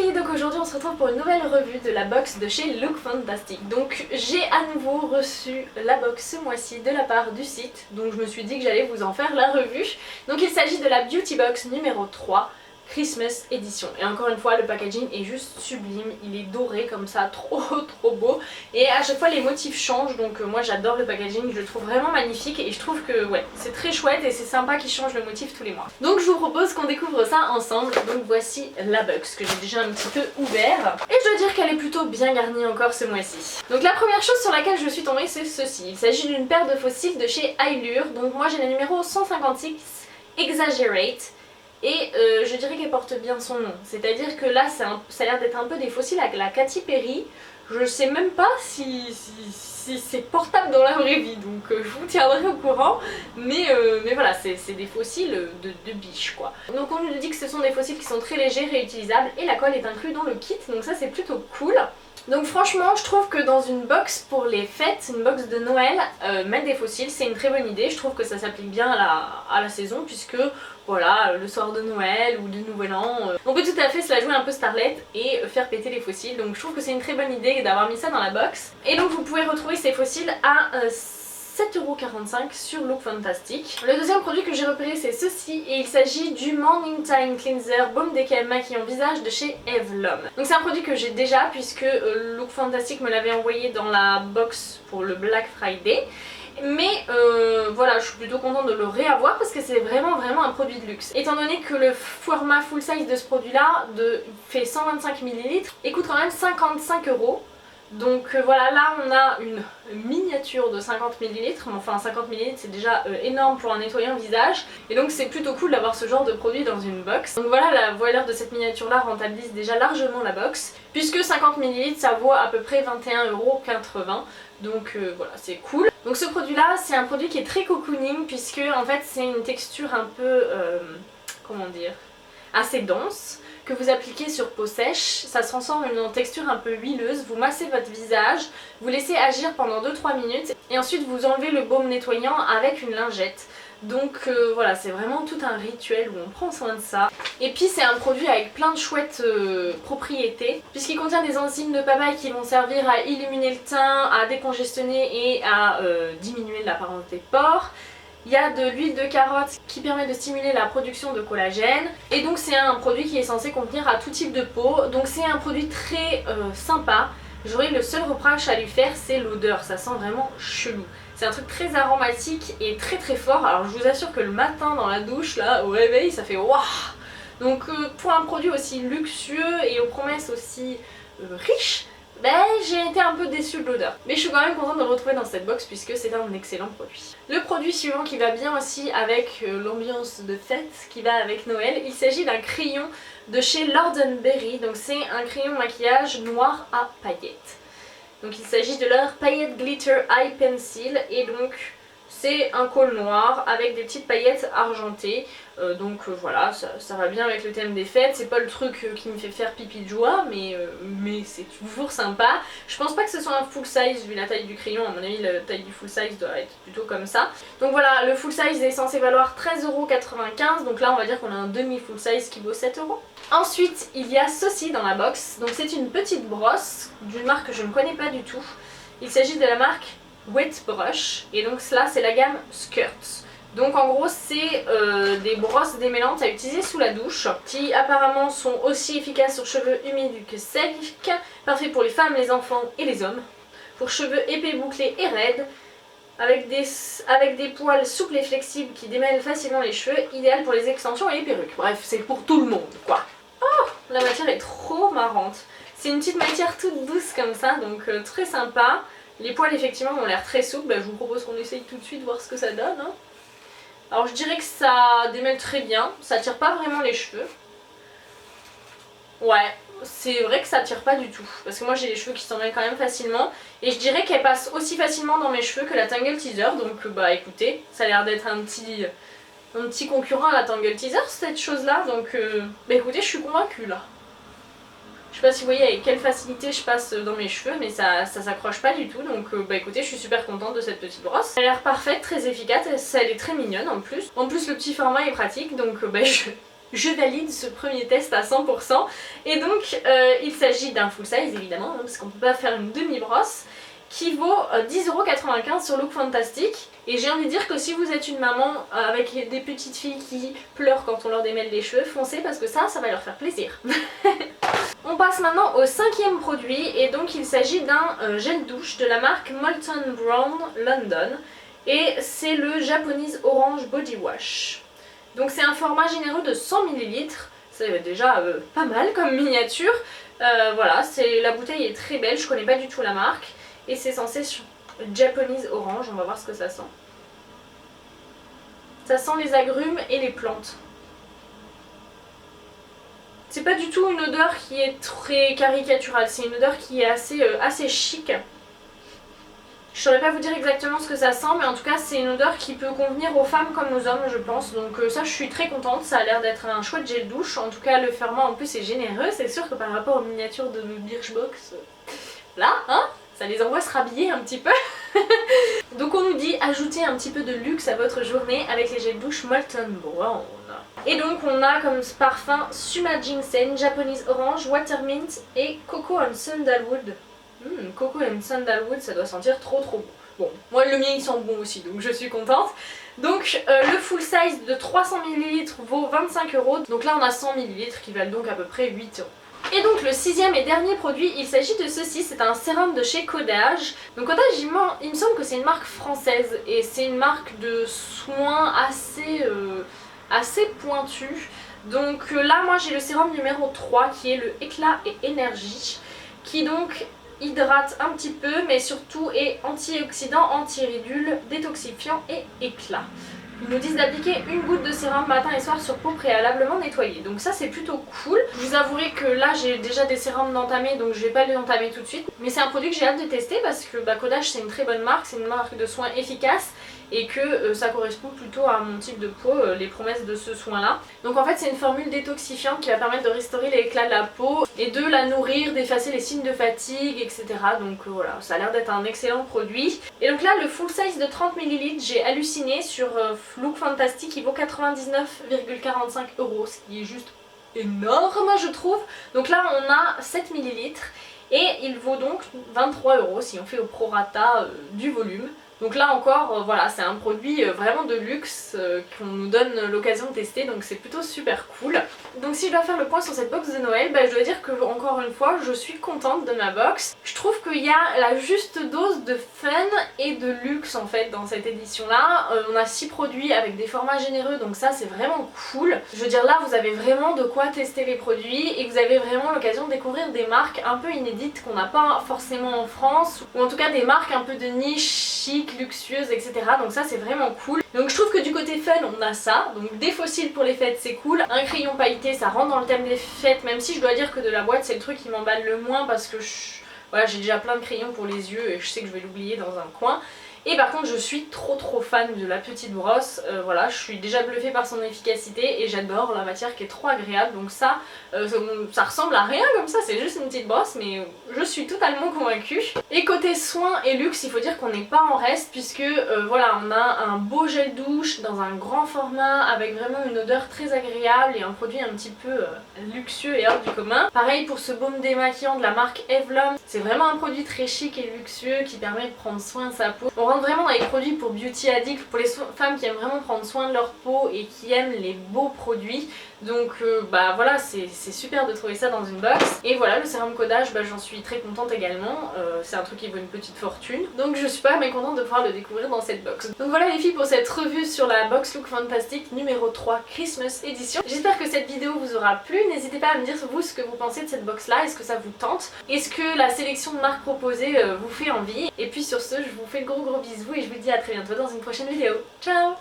filles, donc aujourd'hui on se retrouve pour une nouvelle revue de la box de chez Look Fantastic. Donc j'ai à nouveau reçu la box ce mois-ci de la part du site, donc je me suis dit que j'allais vous en faire la revue. Donc il s'agit de la Beauty Box numéro 3, Christmas Edition. Et encore une fois, le packaging est juste sublime, il est doré comme ça, trop beau. Et à chaque fois les motifs changent, donc moi j'adore le packaging, je le trouve vraiment magnifique et je trouve que ouais, c'est très chouette et c'est sympa qu'ils changent le motif tous les mois. Donc je vous propose qu'on découvre ça ensemble. Donc voici la box que j'ai déjà un petit peu ouvert. Et je dois dire qu'elle est plutôt bien garnie encore ce mois-ci. Donc la première chose sur laquelle je suis tombée, c'est ceci. Il s'agit d'une paire de faux cils de chez Allure. Donc moi j'ai le numéro 156 Exaggerate. Et je dirais qu'elle porte bien son nom, c'est-à-dire que là ça a l'air d'être un peu des fossiles avec la Katy Perry. Je sais même pas si c'est portable dans la vraie vie, donc je vous tiendrai au courant. Mais voilà, c'est des fossiles de biche quoi. Donc on nous dit que ce sont des fossiles qui sont très légers, réutilisables, et la colle est inclue dans le kit, donc ça c'est plutôt cool. Donc franchement je trouve que dans une box pour les fêtes, une box de Noël, mettre des fossiles c'est une très bonne idée. Je trouve que ça s'applique bien à la saison, puisque voilà, le soir de Noël ou de Nouvel An, on peut tout à fait se la jouer un peu starlet et faire péter les fossiles. Donc je trouve que c'est une très bonne idée d'avoir mis ça dans la box. Et donc vous pouvez retrouver ces fossiles à 7,45€ sur Look Fantastic. Le deuxième produit que j'ai repéré c'est ceci, et il s'agit du Morning Time Cleanser Baume Décapant Maquillant Visage de chez Eve Lom. Donc c'est un produit que j'ai déjà, puisque Look Fantastic me l'avait envoyé dans la box pour le Black Friday. Mais voilà, je suis plutôt contente de le réavoir parce que c'est vraiment un produit de luxe. Étant donné que le format full size de ce produit là fait 125 ml et coûte quand même 55€. Donc voilà, là on a une miniature de 50 ml, enfin 50 ml c'est déjà énorme pour un nettoyant visage, et donc c'est plutôt cool d'avoir ce genre de produit dans une box. Donc voilà, la voilure de cette miniature là rentabilise déjà largement la box, puisque 50 ml ça vaut à peu près 21,80€, donc voilà, c'est cool. Donc ce produit là c'est un produit qui est très cocooning, puisque en fait c'est une texture un peu, comment dire, assez dense, que vous appliquez sur peau sèche. Ça se transforme en texture un peu huileuse. Vous massez votre visage, vous laissez agir pendant 2-3 minutes et ensuite vous enlevez le baume nettoyant avec une lingette. Donc voilà, c'est vraiment tout un rituel où on prend soin de ça. Et puis c'est un produit avec plein de chouettes propriétés, puisqu'il contient des enzymes de papaye qui vont servir à illuminer le teint, à décongestionner et à diminuer l'apparence des pores. Il y a de l'huile de carotte qui permet de stimuler la production de collagène. Et donc c'est un produit qui est censé convenir à tout type de peau. Donc c'est un produit très sympa. J'aurais le seul reproche à lui faire, c'est l'odeur. Ça sent vraiment chelou. C'est un truc très aromatique et très fort. Alors je vous assure que le matin dans la douche, là, au réveil, ça fait waouh. Donc pour un produit aussi luxueux et aux promesses aussi riches, ben, j'ai été un peu déçue de l'odeur. Mais je suis quand même contente de le retrouver dans cette box, puisque c'est un excellent produit. Le produit suivant qui va bien aussi avec l'ambiance de fête qui va avec Noël, il s'agit d'un crayon de chez Lord & Berry. Donc c'est un crayon maquillage noir à paillettes. Donc il s'agit de leur Paillettes Glitter Eye Pencil, et donc c'est un col noir avec des petites paillettes argentées. Donc voilà, ça va bien avec le thème des fêtes. C'est pas le truc qui me fait faire pipi de joie, mais c'est toujours sympa. Je pense pas que ce soit un full size vu la taille du crayon. À mon avis la taille du full size doit être plutôt comme ça. Donc voilà, le full size est censé valoir 13,95€. Donc là on va dire qu'on a un demi full size qui vaut 7€. Ensuite il y a ceci dans la box. Donc c'est une petite brosse d'une marque que je ne connais pas du tout. Il s'agit de la marque Wet Brush, et donc là c'est la gamme Skirts. Donc en gros c'est des brosses démêlantes à utiliser sous la douche, qui apparemment sont aussi efficaces sur cheveux humides que secs, parfait pour les femmes, les enfants et les hommes, pour cheveux épais, bouclés et raides, avec des poils souples et flexibles qui démêlent facilement les cheveux, idéal pour les extensions et les perruques. Bref, c'est pour tout le monde quoi. Oh, la matière est trop marrante. C'est une petite matière toute douce comme ça, donc très sympa. Les poils effectivement ont l'air très souples, je vous propose qu'on essaye tout de suite voir ce que ça donne. Alors je dirais que ça démêle très bien, ça tire pas vraiment les cheveux. Ouais, c'est vrai que ça tire pas du tout, parce que moi j'ai les cheveux qui s'en mêlent quand même facilement. Et je dirais qu'elle passe aussi facilement dans mes cheveux que la Tangle Teezer, donc bah écoutez, ça a l'air d'être un petit concurrent à la Tangle Teezer cette chose là, donc bah écoutez, je suis convaincue là. Je sais pas si vous voyez avec quelle facilité je passe dans mes cheveux, mais ça s'accroche pas du tout, donc bah écoutez, je suis super contente de cette petite brosse. Elle a l'air parfaite, très efficace, elle est très mignonne en plus. En plus le petit format est pratique, donc bah je valide ce premier test à 100%. Et donc il s'agit d'un full size évidemment, hein, parce qu'on peut pas faire une demi-brosse, qui vaut 10,95€ sur Look Fantastic. Et j'ai envie de dire que si vous êtes une maman avec des petites filles qui pleurent quand on leur démêle les cheveux, foncez parce que ça va leur faire plaisir. On passe maintenant au 5e produit et donc il s'agit d'un gel douche de la marque Molton Brown London et c'est le Japanese Orange Body Wash. Donc c'est un format généreux de 100 ml, c'est déjà pas mal comme miniature. Voilà, la bouteille est très belle, je connais pas du tout la marque et c'est censé sur Japanese Orange, on va voir ce que ça sent. Ça sent les agrumes et les plantes. C'est pas du tout une odeur qui est très caricaturale, c'est une odeur qui est assez chic. Je saurais pas vous dire exactement ce que ça sent, mais en tout cas c'est une odeur qui peut convenir aux femmes comme aux hommes je pense. Donc ça je suis très contente, ça a l'air d'être un chouette gel douche. En tout cas le ferment en plus est généreux, c'est sûr que par rapport aux miniatures de Birchbox, là hein, ça les envoie se rhabiller un petit peu. Donc on nous dit ajouter un petit peu de luxe à votre journée avec les gels douche Molton Brown. Et donc on a comme parfum Suma Ginseng, Japanese Orange, Watermint et Coco and Sandalwood. Coco and Sandalwood, ça doit sentir trop bon. Bon, moi le mien il sent bon aussi donc je suis contente. Donc le full size de 300 ml vaut 25€. Donc là on a 100 ml qui valent donc à peu près 8€. Et donc le 6e et dernier produit, il s'agit de ceci, c'est un sérum de chez Codage. Donc Codage, il me semble que c'est une marque française et c'est une marque de soins assez pointue. Donc là moi j'ai le sérum numéro 3 qui est le Éclat et Énergie, qui donc hydrate un petit peu mais surtout est antioxydant, anti-ridule, détoxifiant et éclat. Ils nous disent d'appliquer une goutte de sérum matin et soir sur peau préalablement nettoyée. Donc ça c'est plutôt cool. Je vous avouerai que là j'ai déjà des sérums d'entamer donc je vais pas les entamer tout de suite. Mais c'est un produit que j'ai hâte de tester parce que Codage c'est une très bonne marque, c'est une marque de soins efficace et que ça correspond plutôt à mon type de peau, les promesses de ce soin là. Donc en fait c'est une formule détoxifiante qui va permettre de restaurer l'éclat de la peau et de la nourrir, d'effacer les signes de fatigue, etc. Donc voilà, ça a l'air d'être un excellent produit. Et donc là le full size de 30 ml, j'ai halluciné sur Look Fantastic, il vaut 99,45€, ce qui est juste énorme je trouve. Donc là on a 7 ml et il vaut donc 23€ si on fait au prorata du volume. Donc là encore, voilà, c'est un produit vraiment de luxe qu'on nous donne l'occasion de tester, donc c'est plutôt super cool. Donc si je dois faire le point sur cette box de Noël, je dois dire que encore une fois, je suis contente de ma box. Je trouve qu'il y a la juste dose de fun et de luxe en fait dans cette édition là. On a 6 produits avec des formats généreux, donc ça c'est vraiment cool. Je veux dire là vous avez vraiment de quoi tester les produits et vous avez vraiment l'occasion de découvrir des marques un peu inédites qu'on n'a pas forcément en France, ou en tout cas des marques un peu de niche, chic, luxueuse, etc. Donc ça c'est vraiment cool. Donc je trouve que du côté fun on a ça, donc des fossiles pour les fêtes c'est cool, un crayon pailleté ça rentre dans le thème des fêtes, même si je dois dire que de la boîte c'est le truc qui m'emballe le moins parce que voilà, j'ai déjà plein de crayons pour les yeux et je sais que je vais l'oublier dans un coin. Et par contre je suis trop fan de la petite brosse, voilà, je suis déjà bluffée par son efficacité et j'adore la matière qui est trop agréable. Donc ça ressemble à rien comme ça, c'est juste une petite brosse mais je suis totalement convaincue. Et côté soins et luxe, il faut dire qu'on n'est pas en reste puisque voilà, on a un beau gel douche dans un grand format avec vraiment une odeur très agréable et un produit un petit peu luxueux et hors du commun. Pareil pour ce baume démaquillant de la marque Evlom, c'est vraiment un produit très chic et luxueux qui permet de prendre soin de sa peau. On rentre vraiment dans les produits pour beauty addict, pour les femmes qui aiment vraiment prendre soin de leur peau et qui aiment les beaux produits. Donc voilà, c'est super de trouver ça dans une box. Et voilà, le sérum Codage, j'en suis très contente également. C'est un truc qui vaut une petite fortune. Donc je suis pas mécontente de pouvoir le découvrir dans cette box. Donc voilà les filles pour cette revue sur la box Look Fantastic numéro 3 Christmas Edition. J'espère que cette vidéo vous aura plu. N'hésitez pas à me dire vous ce que vous pensez de cette box là. Est-ce que ça vous tente? Est-ce que la sélection de marques proposées vous fait envie? Et puis sur ce, je vous fais de gros bisous et je vous dis à très bientôt dans une prochaine vidéo. Ciao!